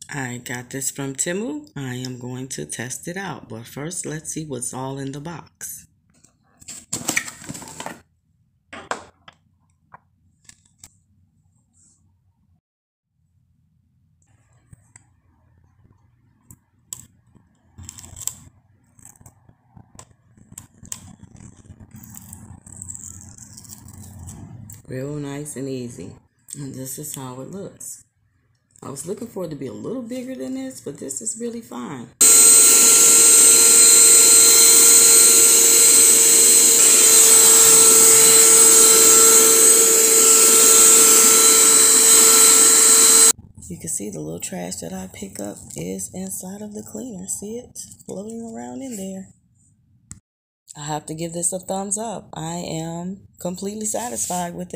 I got this from TEMU. I am going to test it out, but first let's see what's all in the box. Real nice and easy. And this is how it looks. I was looking for it to be a little bigger than this, but this is really fine. You can see the little trash that I pick up is inside of the cleaner. See it floating around in there. I have to give this a thumbs up. I am completely satisfied with it.